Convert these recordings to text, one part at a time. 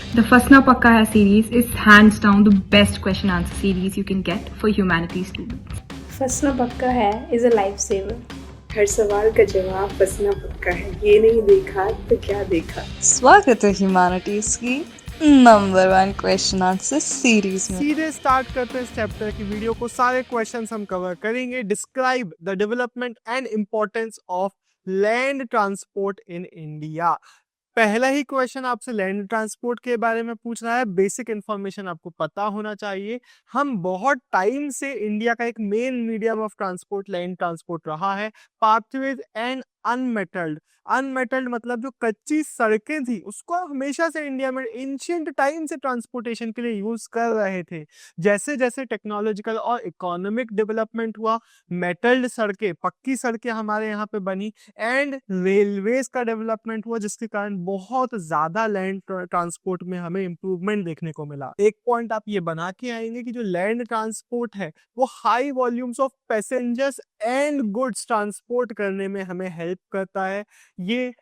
The Fasna Pakka Hai series is hands down the best question answer series you can get for humanities students. फंसना पक्का है is a life saver. हर सवाल का जवाब फंसना पक्का है, ये नहीं देखा तो क्या देखा। स्वागत है ह्यूमैनिटीज की नंबर 1 क्वेश्चन आंसर सीरीज में। सीधे स्टार्ट करते हैं इस चैप्टर की वीडियो को। सारे क्वेश्चंस हम कवर करेंगे। Describe the development and importance of land transport in India. पहला ही क्वेश्चन आपसे लैंड ट्रांसपोर्ट के बारे में पूछ रहा है। बेसिक इंफॉर्मेशन आपको पता होना चाहिए। हम बहुत टाइम से इंडिया का एक main medium of transport land transport रहा है। पाथवेज एंड अनमेटल्ड, अनमेटल्ड मतलब जो कच्ची सड़कें थी उसको हमेशा से इंडिया में एंशिएंट टाइम से ट्रांसपोर्टेशन के लिए यूज कर रहे थे। जैसे जैसे टेक्नोलॉजिकल और इकोनॉमिक डेवलपमेंट हुआ, मेटल्ड सड़कें, पक्की सड़कें हमारे यहाँ पे बनी एंड रेलवेज का डेवलपमेंट हुआ, जिसके कारण बहुत ज्यादा लैंड ट्रांसपोर्ट में हमें इंप्रूवमेंट देखने को मिला। एक पॉइंट आप ये बना के आएंगे कि जो लैंड ट्रांसपोर्ट है वो high volumes of passengers and goods transport करने में हमें हेल्प करता है। ये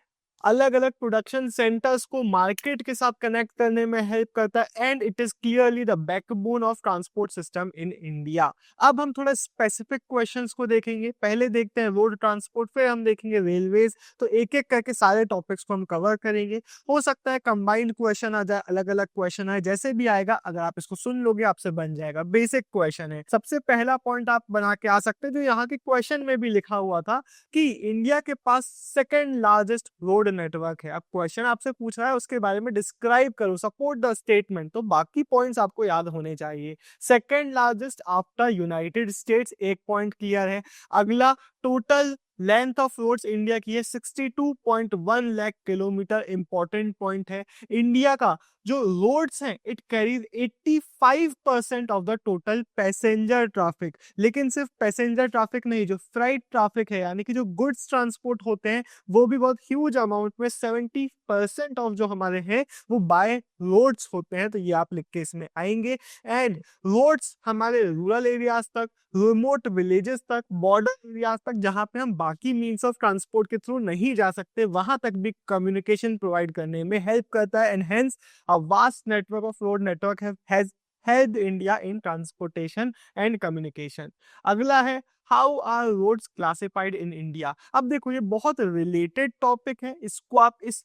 अलग अलग प्रोडक्शन सेंटर्स को मार्केट के साथ कनेक्ट करने में हेल्प करता है and it is clearly the backbone of transport system in India. अब हम थोड़ा स्पेसिफिक क्वेश्चंस को देखेंगे। पहले देखते हैं रोड ट्रांसपोर्ट, फिर हम देखेंगे रेलवेज। तो एक एक करके सारे टॉपिक्स को हम कवर करेंगे। हो सकता है कंबाइंड क्वेश्चन आ जाए, अलग अलग क्वेश्चन आए, जैसे भी आएगा अगर आप इसको सुन लोगे आपसे बन जाएगा। बेसिक क्वेश्चन है। सबसे पहला पॉइंट आप बना के आ सकते हैं जो यहाँ के क्वेश्चन में भी लिखा हुआ था कि इंडिया के पास सेकेंड लार्जेस्ट रोड नेटवर्क है। अब क्वेश्चन आपसे पूछ रहा है उसके बारे में डिस्क्राइब करो, सपोर्ट द स्टेटमेंट। तो बाकी पॉइंट्स आपको याद होने चाहिए। Second largest after United States, एक पॉइंट क्लियर है। अगला, total length of roads India की है 62.1 लाख किलोमीटर, इंपॉर्टेंट पॉइंट है। इंडिया का जो रोड्स हैं it carries 85% of the total passenger traffic. लेकिन सिर्फ पैसेंजर ट्रैफिक नहीं, जो फ्राइट ट्रैफिक है यानी कि जो गुड्स ट्रांसपोर्ट होते हैं वो भी बहुत ह्यूज अमाउंट में 70% ऑफ जो हमारे हैं वो बाय रोड्स होते हैं। तो ये आप लिख के इसमें आएंगे। एंड रोड्स हमारे रूरल एरियाज तक, रिमोट विलेजेस तक, बॉर्डर एरियाज तक, जहां पे हम बाकी मीन्स ऑफ ट्रांसपोर्ट के थ्रू नहीं जा सकते, वहां तक भी कम्युनिकेशन प्रोवाइड करने में हेल्प करता है। And hence a vast network of road network has helped India in transportation and communication. अगला है, how are roads classified in India. अब देखो ये बहुत रिलेटेड टॉपिक है, इसको आप इस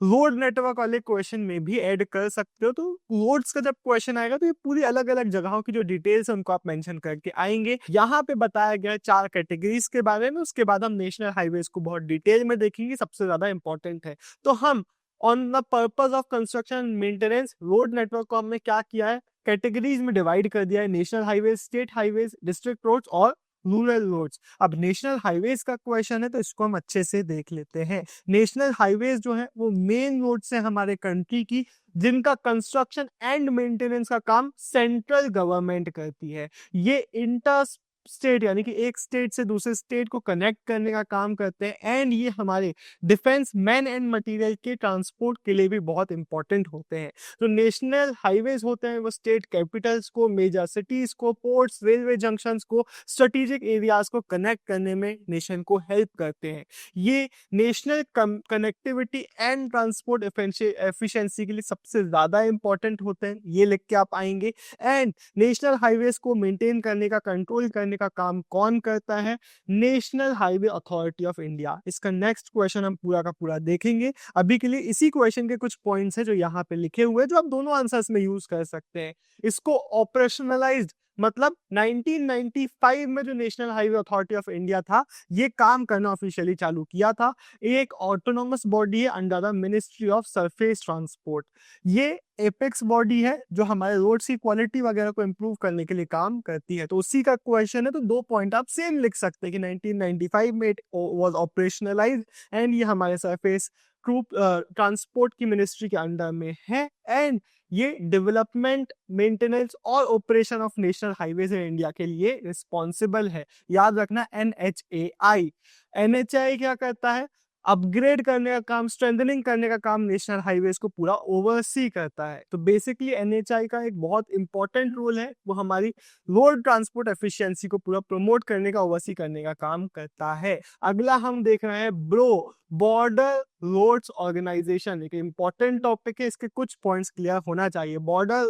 रोड नेटवर्क वाले क्वेश्चन में भी ऐड कर सकते हो। तो रोड्स का जब क्वेश्चन आएगा तो ये पूरी अलग अलग जगहों की जो डिटेल्स है उनको आप मेंशन करके आएंगे। यहाँ पे बताया गया 4 कैटेगरीज के बारे में। उसके बाद हम नेशनल हाईवेज को बहुत डिटेल में देखेंगे, सबसे ज्यादा इंपॉर्टेंट है। तो हम on the purpose of construction maintenance road network को हमने क्या किया है, कैटेगरीज में डिवाइड कर दिया है। National highways, state highways, district roads और रूरल रोड्स। अब नेशनल हाईवेज का क्वेश्चन है तो इसको हम अच्छे से देख लेते हैं। नेशनल हाईवेज जो है वो मेन रोड्स है हमारे कंट्री की, जिनका कंस्ट्रक्शन एंड मेंटेनेंस का काम सेंट्रल गवर्नमेंट करती है। ये इंटर स्टेट यानी कि एक स्टेट से दूसरे स्टेट को कनेक्ट करने का काम करते हैं। एंड ये हमारे डिफेंस मैन एंड मटेरियल के ट्रांसपोर्ट के लिए भी बहुत इंपॉर्टेंट होते हैं। जो नेशनल हाईवेज होते हैं वो स्टेट कैपिटल्स को, मेजर सिटीज को, पोर्ट्स, रेलवे जंक्शंस को, स्ट्रेटेजिक एरियाज को कनेक्ट करने में नेशन को हेल्प करते हैं। ये national connectivity and transport efficiency के लिए सबसे ज्यादा इंपॉर्टेंट होते हैं। ये लिख के आप आएंगे। एंड नेशनल हाईवेज को मेंटेन करने का, कंट्रोल करने का काम कौन करता है, national highway authority of India. इसका नेक्स्ट क्वेश्चन हम पूरा का पूरा देखेंगे। अभी के लिए इसी क्वेश्चन के कुछ पॉइंट्स हैं जो यहाँ पे लिखे हुए हैं, जो आप दोनों आंसर्स में यूज कर सकते हैं। इसको ऑपरेशनलाइज्ड मतलब 1995 में जो national highway authority of India था ये काम करना ऑफिशियली चालू किया था। एक ऑटोनोमस बॉडी है under the ministry of surface transport. ये एपेक्स बॉडी है जो हमारे रोड्स की क्वालिटी वगैरह को इंप्रूव करने के लिए काम करती है। तो उसी का क्वेश्चन है, तो 2 पॉइंट आप सेम लिख सकते हैं कि 1995 में इट वाज ऑपरेशनलाइज्ड एंड ये हमारे सरफेस ट्रांसपोर्ट की मिनिस्ट्री के अंडर में है। एंड ये डेवलपमेंट, मेंटेनेंस और operation of national highways in India के लिए रिस्पॉन्सिबल है। याद रखना NHAI। NHAI क्या करता है, अपग्रेड करने का काम, स्ट्रेंथनिंग करने का काम नेशनल हाईवेज को पूरा ओवरसी करता है। तो बेसिकली एनएचआई का एक बहुत इंपॉर्टेंट रोल है, वो हमारी रोड ट्रांसपोर्ट एफिशिएंसी को पूरा प्रमोट करने का, ओवरसी करने का काम करता है। अगला हम देख रहे हैं बॉर्डर रोड्स ऑर्गेनाइजेशन। एक इंपॉर्टेंट टॉपिक है, इसके कुछ पॉइंट्स क्लियर होना चाहिए। बॉर्डर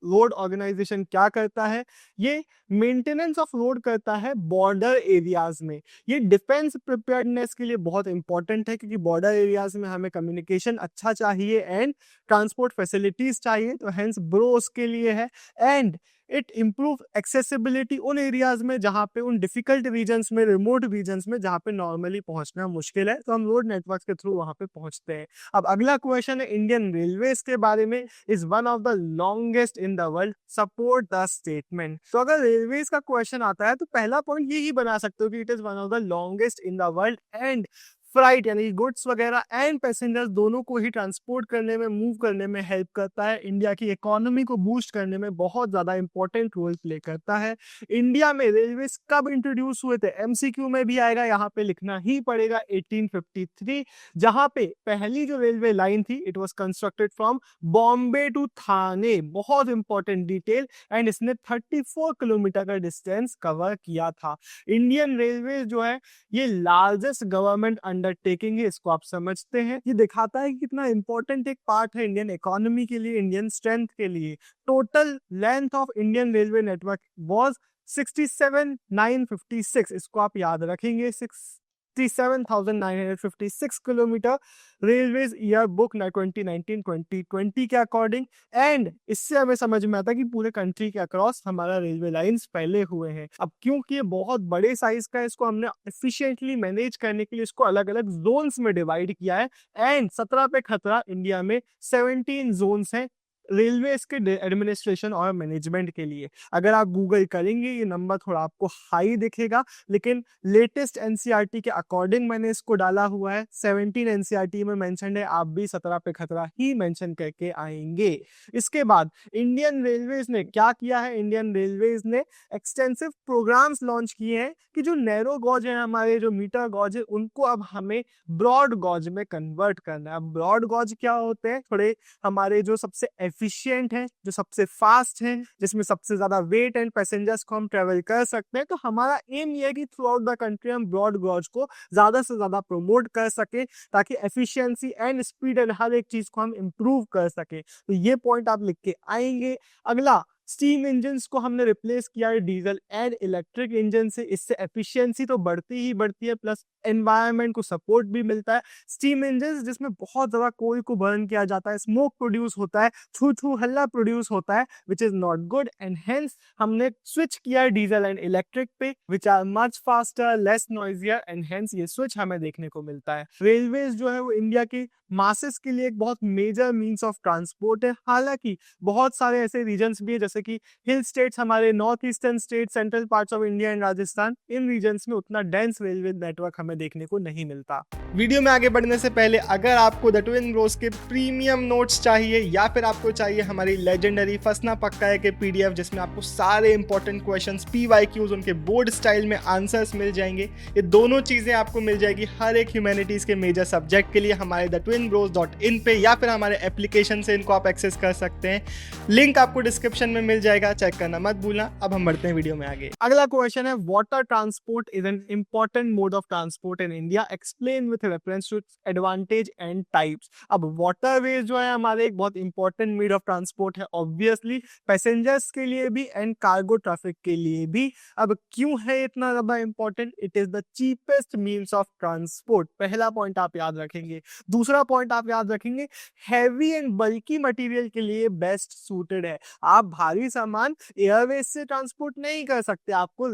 रोड ऑर्गेनाइजेशन क्या करता है? ये मेंटेनेंस ऑफ रोड करता है बॉर्डर एरियाज में। ये डिफेंस प्रिपेयर्डनेस के लिए बहुत इंपॉर्टेंट है, क्योंकि बॉर्डर एरियाज में हमें कम्युनिकेशन अच्छा चाहिए एंड ट्रांसपोर्ट फैसिलिटीज चाहिए, तो हेंस ब्रो उसके लिए है। एंड इट इम्प्रूव एक्सेसिबिलिटी उन एरियाज में जहाँ पे, उन डिफिकल्ट रीजन्स में, रिमोट रीजन्स में जहाँ पे नॉर्मली पहुंचना मुश्किल है, तो हम रोड नेटवर्क के थ्रू वहां पे पहुंचते हैं। अब अगला क्वेश्चन है इंडियन रेलवेज के बारे में। Is one of the longest in the world, support the statement. तो अगर रेलवेज का क्वेश्चन आता है तो पहला पॉइंट यही बना सकते हो कि it is one of the longest in the world and flight यानी गुड्स वगैरह एंड पैसेंजर्स दोनों को ही ट्रांसपोर्ट करने में, मूव करने में हेल्प करता है। इंडिया की इकोनॉमी को बूस्ट करने में बहुत ज्यादा इंपॉर्टेंट रोल प्ले करता है। इंडिया में रेलवेज कब इंट्रोड्यूस हुए थे? एमसीक्यू में भी आएगा, यहाँ पे लिखना ही पड़ेगा 1853, जहां पे पहली जो रेलवे लाइन थी it was constructed from Bombay to Thane. बहुत इंपॉर्टेंट डिटेल। एंड इसने 34 किलोमीटर का डिस्टेंस कवर किया था। इंडियन रेलवे जो है ये लार्जेस्ट गवर्नमेंट अंडरटेकिंग है, इसको आप समझते हैं। ये दिखाता है कि कितना इंपॉर्टेंट एक पार्ट है इंडियन इकोनॉमी के लिए, इंडियन स्ट्रेंथ के लिए। Total length of Indian railway network was 67,956, इसको आप याद रखेंगे, 67,956 किलोमीटर। रेलवेज ईयर बुक 2019-2020 के अकॉर्डिंग। एंड इससे हमें समझ में आता है कि पूरे कंट्री के अक्रॉस हमारा रेलवे लाइंस फैले हुए हैं। अब क्योंकि ये बहुत बड़े साइज का है, इसको हमने एफिशिएंटली मैनेज करने के लिए इसको अलग अलग जोन्स में डिवाइड किया है। एंड 17 पे खतरा इंडिया में 17 जोन्स हैं रेलवे के एडमिनिस्ट्रेशन और मैनेजमेंट के लिए। अगर आप गूगल करेंगे ये नंबर थोड़ा आपको हाई दिखेगा, लेकिन लेटेस्ट एनसीईआरटी के अकॉर्डिंग मैंने इसको डाला हुआ है। 17 एनसीईआरटी में मेंशन है, आप भी 17 पे खतरा ही मेंशन करके आएंगे। इसके बाद इंडियन रेलवेज ने क्या किया है? इंडियन रेलवेज ने एक्सटेंसिव प्रोग्राम्स लॉन्च किए हैं कि जो नैरो गॉज है, हमारे जो मीटर गॉज है, उनको अब हमें ब्रॉड गॉज में कन्वर्ट करना है। अब ब्रॉड गॉज क्या होते हैं? थोड़े हमारे जो सबसे एफिशिएंट है, जो सबसे फास्ट है, जिसमें सबसे ज्यादा वेट एंड पैसेंजर्स को हम ट्रेवल कर सकते हैं। तो हमारा एम ये है कि थ्रू आउट द कंट्री हम ब्रॉड गॉज को ज्यादा से ज्यादा प्रमोट कर सके, ताकि एफिशिएंसी एंड स्पीड एंड हर एक चीज को हम इंप्रूव कर सके। तो ये पॉइंट आप लिख के आएंगे। अगला, स्टीम इंजन को हमने रिप्लेस किया है डीजल एंड इलेक्ट्रिक इंजन से। इससे एफिशिएंसी तो बढ़ती ही बढ़ती है, प्लस एनवायरनमेंट को सपोर्ट भी मिलता है। स्टीम इंजन जिसमें बहुत ज्यादा कोल को बर्न किया जाता है, स्मोक प्रोड्यूस होता है, छू छू हल्ला प्रोड्यूस होता है, which is not good. And hence हमने स्विच किया है डीजल एंड इलेक्ट्रिक पे, which are much faster, less noisier, and hence ये स्विच हमें देखने को मिलता है। रेलवेज जो है वो इंडिया की मासेस के लिए एक बहुत मेजर मीन्स ऑफ ट्रांसपोर्ट है। हालांकि बहुत सारे ऐसे रीजन्स भी है, जैसे कि हिल स्टेट्स, हमारे north eastern state, central parts of India and Rajasthan, in regions में उतना डेंस रेलवे नेटवर्क हमें देखने को नहीं मिलता। वीडियो में आगे बढ़ने से पहले अगर आपको द ट्विन ब्रोस के प्रीमियम नोट्स चाहिए, या फिर आपको चाहिए हमारी लेजेंडरी फसना पक्का है के पीडीएफ, जिसमें आपको सारे इंपॉर्टेंट क्वेश्चंस, पीवाईक्यूज, उनके बोर्ड स्टाइल में आंसर्स मिल जाएंगे, ये दोनों चीजें आपको मिल जाएगी हर एक ह्यूमैनिटीज के मेजर सब्जेक्ट के लिए हमारे द twinbros.in पे, या फिर हमारे एप्लीकेशन से इनको आप एक्सेस कर सकते हैं। लिंक आपको डिस्क्रिप्शन में मिल जाएगा, चेक करना मत भूलना। अब हम बढ़ते हैं वीडियो में आगे। अगला क्वेश्चन है, water transport is an important mode of transport in India, explain with reference to advantage and types. अब वाटरवेज जो है हमारे एक बहुत इंपॉर्टेंट मोड ऑफ ट्रांसपोर्ट है, ऑब्वियसली पैसेंजर्स के लिए भी एंड कार्गो ट्रैफिक के लिए भी। अब क्यों है इतना ज्यादा important? It is the cheapest means of transport, पहला पॉइंट आप याद रखेंगे। दूसरा पॉइंट आप याद रखेंगे, हैवी एंड बल्की मटेरियल के लिए बेस्ट सूटेड है। आप भारी सामान एयरवेज से ट्रांसपोर्ट नहीं कर सकते, आपको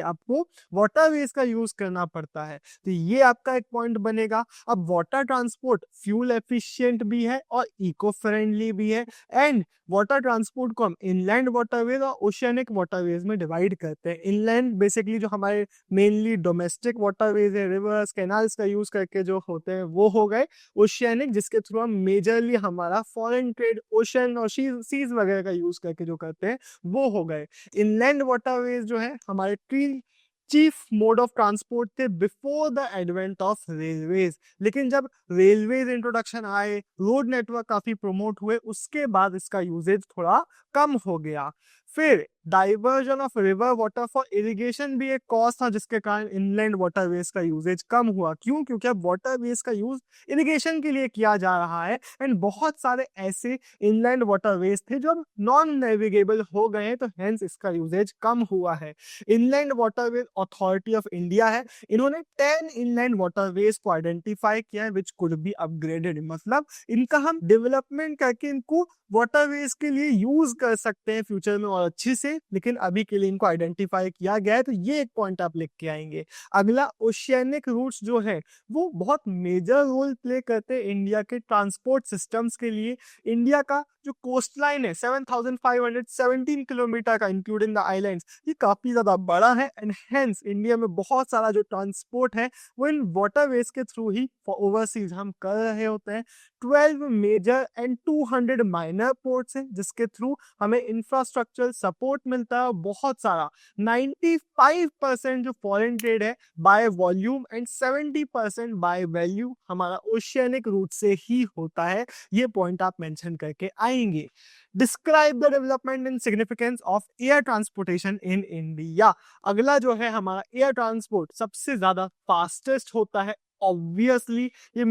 आपको वाटरवेज का यूज करना पड़ता है। तो ये आपका एक पॉइंट बनेगा। अब वाटर ट्रांसपोर्ट फ्यूल एफिशिएंट भी है और इको फ्रेंडली भी है। एंड वाटर ट्रांसपोर्ट को हम इनलैंड वाटरवेज और ओशियनिक वाटरवेज में डिवाइड करते हैं। इनलैंड बेसिकली जो हमारे मेनली डोमेस्टिक वाटरवेज है, रिवर्स, कैनाल्स का यूज करके जो होते हैं वो हो गए। ओशियनिक जिसके थ्रू हम मेजरली हमारा फॉरेन ट्रेड ओशन और सीज वगैरह का यूज करके जो करते हैं वो हो गए। इनलैंड वाटरवेज जो है हमारे three chief mode of transport थे before the advent of railways. लेकिन जब रेलवेज इंट्रोडक्शन आए, रोड नेटवर्क काफी प्रमोट हुए, उसके बाद इसका यूजेज थोड़ा कम हो गया। फिर diversion of river water for irrigation भी एक कॉज था, जिसके कारण इनलैंड वाटरवेज का यूजेज कम हुआ। क्यों? क्योंकि अब वाटरवेज का यूज इरिगेशन के लिए किया जा रहा है एंड बहुत सारे ऐसे इनलैंड वाटरवेज थे जो अब नॉन नेविगेबल हो गए हैं, तो हेंस इसका यूजेज कम हुआ है। Inland waterways authority of India है, इन्होंने 10 इनलैंड वाटरवेज को आइडेंटिफाई किया है विच कुड बी अपग्रेडेड। मतलब इनका हम डेवलपमेंट करके इनको वाटरवेज के लिए यूज कर सकते हैं फ्यूचर में और अच्छी से, लेकिन अभी के लिए इनको आइडेंटिफाई किया गया है, तो ये एक पॉइंट आप लिख के आएंगे। अगला, ओशियनिक रूट्स जो है वो बहुत मेजर रोल प्ले करते हैं इंडिया के ट्रांसपोर्ट सिस्टम्स के लिए। इंडिया का जो कोस्ट लाइन है 7517 किलोमीटर का, इंक्लूडिंग द आइलैंड्स, ये काफी ज्यादा बड़ा है एंड हेंस इंडिया में बहुत सारा जो ट्रांसपोर्ट है वो इन वाटरवेज के थ्रू ही ओवरसीज हम कर रहे होते हैं। 12 मेजर एंड 200 माइनर पोर्ट्स हैं जिसके थ्रू हमें इंफ्रास्ट्रक्चर सपोर्ट मिलता है। बहुत सारा 95% जो फॉरेन ट्रेड है by volume and 70% by value हमारा ओशियनिक रूट से ही होता है। ये पॉइंट आप मेंशन करके आएंगे। Describe the development and significance of air transportation in India. अगला जो है हमारा एयर ट्रांसपोर्ट सबसे ज्यादा फास्टेस्ट होता है। ऑब्वियसली ये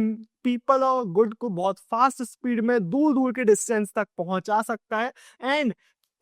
पीपल और गुड को बहुत फास्ट स्पीड में दूर दूर के डिस्टेंस तक पहुंचा सकता है एंड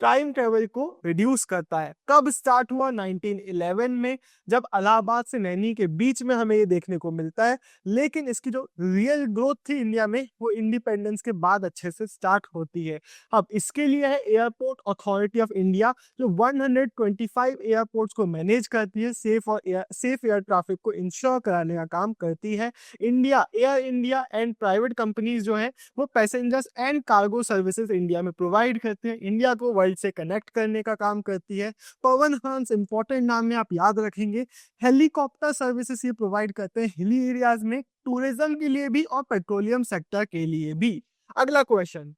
टाइम ट्रेवल को रिड्यूस करता है। कब स्टार्ट हुआ? 1911 में, जब इलाहाबाद से नैनी के बीच में हमें ये देखने को मिलता है। लेकिन इसकी जो रियल ग्रोथ थी इंडिया में वो इंडिपेंडेंस के बाद अच्छे से स्टार्ट होती है। अब इसके लिए है एयरपोर्ट अथॉरिटी ऑफ इंडिया, जो 125 एयरपोर्ट्स को मैनेज करती है, सेफ एयर ट्रैफिक को इंश्योर कराने का काम करती है। Air India and private companies जो है वो passengers and cargo services India में प्रोवाइड करते हैं, इंडिया को वर्ल्ड से कनेक्ट करने का काम करती है। पवन हंस इंपॉर्टेंट नाम है, आप याद रखेंगे। हेलीकॉप्टर सर्विसेज ये प्रोवाइड करते हैं हिली एरियाज में, टूरिज्म के लिए भी और पेट्रोलियम सेक्टर के लिए भी। अगला question,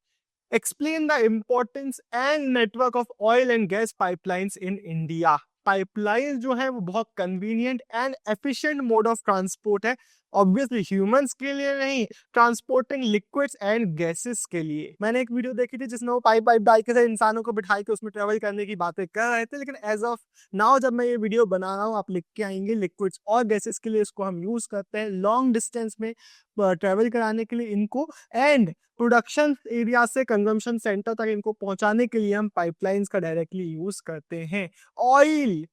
explain the importance and network of oil and gas pipelines in India. Pipeline जो है वो बहुत convenient and efficient mode of transport है। ऑब्वियसली ह्यूमंस के लिए नहीं, ट्रांसपोर्टिंग लिक्विड्स एंड गैसेस के लिए। मैंने एक वीडियो देखी थी जिसमें वो पाइप डाल के इंसानों को बिठा के उसमें ट्रेवल करने की बातें कर रहे थे, लेकिन एज ऑफ नाउ जब मैं ये वीडियो बना रहा हूँ आप लिख के आएंगे, लिक्विड्स और गैसेस के लिए इसको हम यूज करते हैं लॉन्ग डिस्टेंस में ट्रेवल कराने के लिए इनको, एंड प्रोडक्शन एरिया से कंजम्पशन सेंटर तक इनको पहुंचाने के लिए हम पाइपलाइंस का डायरेक्टली यूज करते हैं। ऑयल,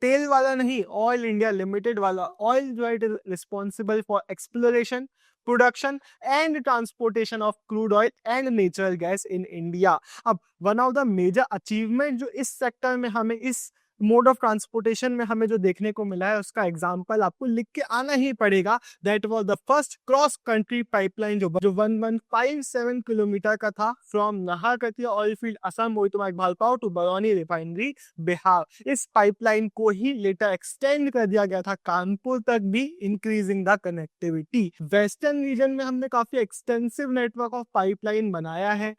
तेल वाला नहीं, ऑयल इंडिया लिमिटेड वाला ऑयल जो है it is responsible for exploration, production and transportation of crude oil and natural gas in India. अब one of the major achievement जो इस सेक्टर में हमें, इस मोड ऑफ ट्रांसपोर्टेशन में हमें जो देखने को मिला है, उसका एग्जांपल आपको लिख के आना ही पड़ेगा। That was the first cross country pipeline जो 1157 किलोमीटर का था, from Naharkatiya oil field Assam मोहितमार्ग भालपाव टू बरौनी रिफाइनरी बिहार। इस पाइपलाइन को ही लेटर एक्सटेंड कर दिया गया था कानपुर तक भी, increasing the connectivity. Western region में हमने काफी एक्सटेंसिव नेटवर्क ऑफ पाइपलाइन बनाया है।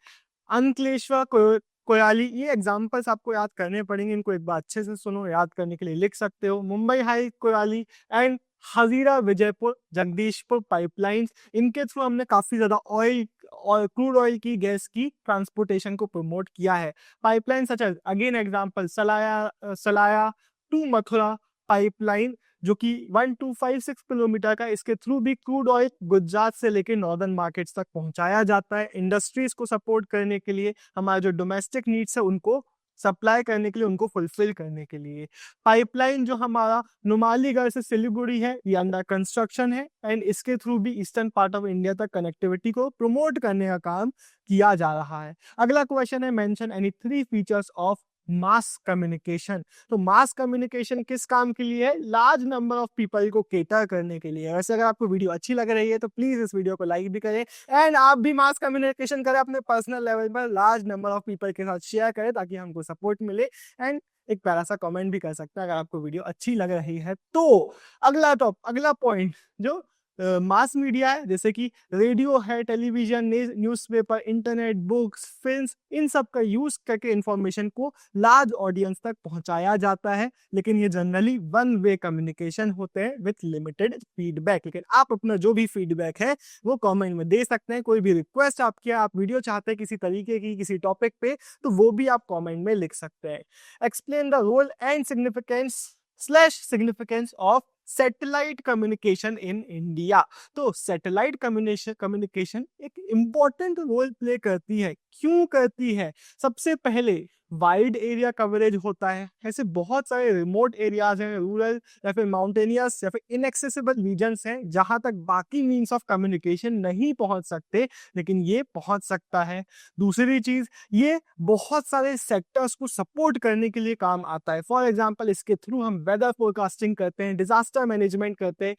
अंकलेश्वर, कोयाली, ये एग्जांपल्स आपको याद करने पड़ेंगे, इनको एक बार अच्छे से सुनो, याद करने के लिए लिख सकते हो। Mumbai high Koyali and Hazira Vijaypur Jagdishpur pipelines, इनके थ्रू हमने काफी ज्यादा ऑयल और क्रूड ऑयल की, गैस की ट्रांसपोर्टेशन को प्रमोट किया है। Pipeline such as again example Salaya to Mathura pipeline जो कि 1256 किलोमीटर का, इसके थ्रू भी क्रूड ऑयल गुजरात से लेकर नॉर्दर्न मार्केट्स तक पहुंचाया जाता है, इंडस्ट्रीज को सपोर्ट करने के लिए, हमारे जो डोमेस्टिक नीड्स है उनको सप्लाई करने के लिए, उनको फुलफिल करने के लिए। पाइपलाइन जो हमारा नुमालीगढ़ से सिलीगुड़ी है, ये अंडर कंस्ट्रक्शन है एंड इसके थ्रू भी ईस्टर्न पार्ट ऑफ इंडिया तक कनेक्टिविटी को प्रमोट करने का काम किया जा रहा है। अगला क्वेश्चन है, mention any 3 features of mass communication. तो मास कम्युनिकेशन किस काम के लिए है? लार्ज नंबर ऑफ पीपल को केटर करने के लिए। वैसे अगर आपको वीडियो अच्छी लग रही है तो प्लीज इस वीडियो को लाइक भी करें एंड आप भी मास कम्युनिकेशन करें अपने पर्सनल लेवल पर, लार्ज नंबर ऑफ पीपल के साथ शेयर करें ताकि हमको सपोर्ट मिले, एंड एक प्यारा सा कमेंट भी कर सकते हैं अगर आपको वीडियो अच्छी लग रही है तो। अगला पॉइंट जो मास मीडिया है, जैसे कि रेडियो है, television, newspaper, internet, books, films, इन सब का यूज करके इंफॉर्मेशन को लार्ज ऑडियंस तक पहुंचाया जाता है। लेकिन ये जनरली वन वे कम्युनिकेशन होते हैं विथ लिमिटेड फीडबैक। लेकिन आप अपना जो भी फीडबैक है वो कमेंट में दे सकते हैं। कोई भी रिक्वेस्ट आपकी, आप वीडियो चाहते हैं किसी तरीके की किसी टॉपिक पे, तो वो भी आप कमेंट में लिख सकते हैं। Explain the role and significance of satellite communication in India. तो सैटेलाइट कम्युनिकेशन एक इंपॉर्टेंट रोल प्ले करती है। क्यों करती है? सबसे पहले वाइड एरिया कवरेज होता है। ऐसे बहुत सारे रिमोट एरियाज हैं, रूरल या फिर माउंटेनियस या फिर इनएक्सेसिबल रीजन्स हैं, जहां तक बाकी मीन्स ऑफ कम्युनिकेशन नहीं पहुंच सकते, लेकिन ये पहुंच सकता है। दूसरी चीज, ये बहुत सारे सेक्टर्स को सपोर्ट करने के लिए काम आता है। फॉर एग्जाम्पल, इसके थ्रू हम वेदर फोरकास्टिंग करते हैं, डिजास्टर मैनेजमेंट करते हैं,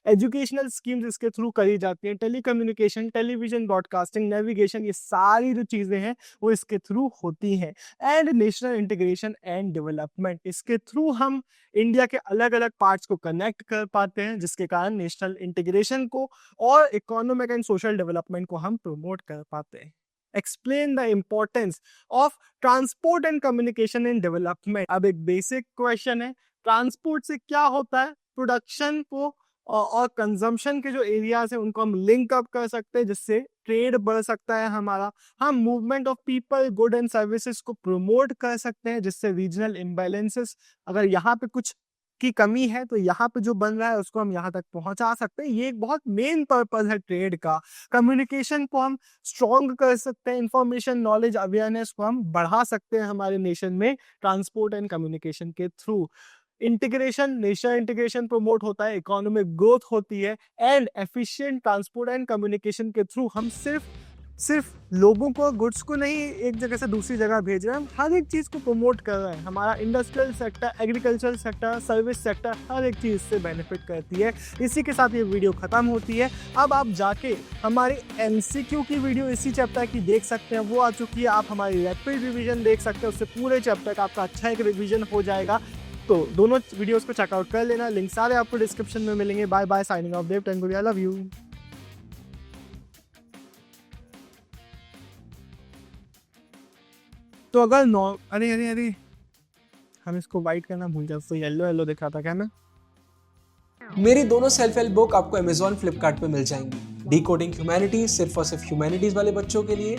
एजुकेशनल स्कीम्स इसके थ्रू करी जाती हैं, टेलीकम्युनिकेशन, टेलीविजन ब्रॉडकास्टिंग, नेविगेशन, ये सारी जो चीजें हैं वो इसके थ्रू होती हैं। And national integration and development, इसके थ्रू हम इंडिया के अलग अलग पार्ट्स को कनेक्ट कर पाते हैं, जिसके कारण नेशनल इंटीग्रेशन को और इकोनॉमिक एंड सोशल डेवलपमेंट को हम प्रमोट कर पाते हैं। Explain the importance of transport and communication in development. अब एक बेसिक क्वेश्चन है, ट्रांसपोर्ट से क्या होता है? प्रोडक्शन को और कंजम्पशन के जो एरियाज हैं उनको हम लिंक अप कर सकते हैं, जिससे ट्रेड बढ़ सकता है हमारा। हम movement of people, good and services को प्रमोट कर सकते हैं, जिससे रीजनल इम्बैलेंसेस, अगर यहाँ पे कुछ की कमी है तो यहाँ पे जो बन रहा है उसको हम यहाँ तक पहुंचा सकते हैं। ये एक बहुत मेन पर्पस है ट्रेड का। कम्युनिकेशन को हम स्ट्रॉन्ग कर सकते हैं, इंफॉर्मेशन, नॉलेज, अवेयरनेस को हम बढ़ा सकते हैं हमारे नेशन में ट्रांसपोर्ट एंड कम्युनिकेशन के through. Integration, national integration promote होता है, इकोनॉमिक ग्रोथ होती है। And efficient transport and communication के थ्रू हम सिर्फ लोगों को, गुड्स को नहीं एक जगह से दूसरी जगह भेज रहे हैं, हम हर एक चीज़ को प्रमोट कर रहे हैं। हमारा industrial sector, agricultural sector, service sector, हर एक चीज़ से बेनिफिट करती है। इसी के साथ ये वीडियो खत्म होती है। अब आप जाके हमारी MCQ की वीडियो इसी चैप्टर की देख सकते हैं, वो आ चुकी है। आप हमारी रैपिड रिवीजन देख सकते हैं, उससे पूरे चैप्टर का आपका अच्छा एक रिवीजन हो जाएगा। तो दोनों वीडियोस को चेकआउट कर लेना, लिंक सारे आपको डिस्क्रिप्शन में मिलेंगे। Bye bye, signing off, Dev Tenguria, love you. तो अगर अरे हम इसको वाइट करना भूल जाते, तो येलो दिख रहा था क्या? मैं मेरी दोनों सेल्फ हेल्प बुक आपको Amazon, फ्लिपकार्ट पे मिल जाएंगी। डिकोडिंग ह्यूमैनिटीज सिर्फ और सिर्फ ह्यूमैनिटीज वाले बच्चों के लिए।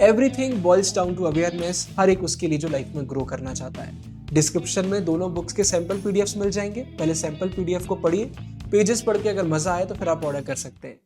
Everything boils down to awareness, हर एक उसके लिए जो लाइफ में ग्रो करना चाहता है। डिस्क्रिप्शन में दोनों बुक्स के सैंपल PDFs मिल जाएंगे। पहले सैंपल PDF को पढ़िए, पेजेस पढ़ के अगर मजा आए तो फिर आप ऑर्डर कर सकते हैं।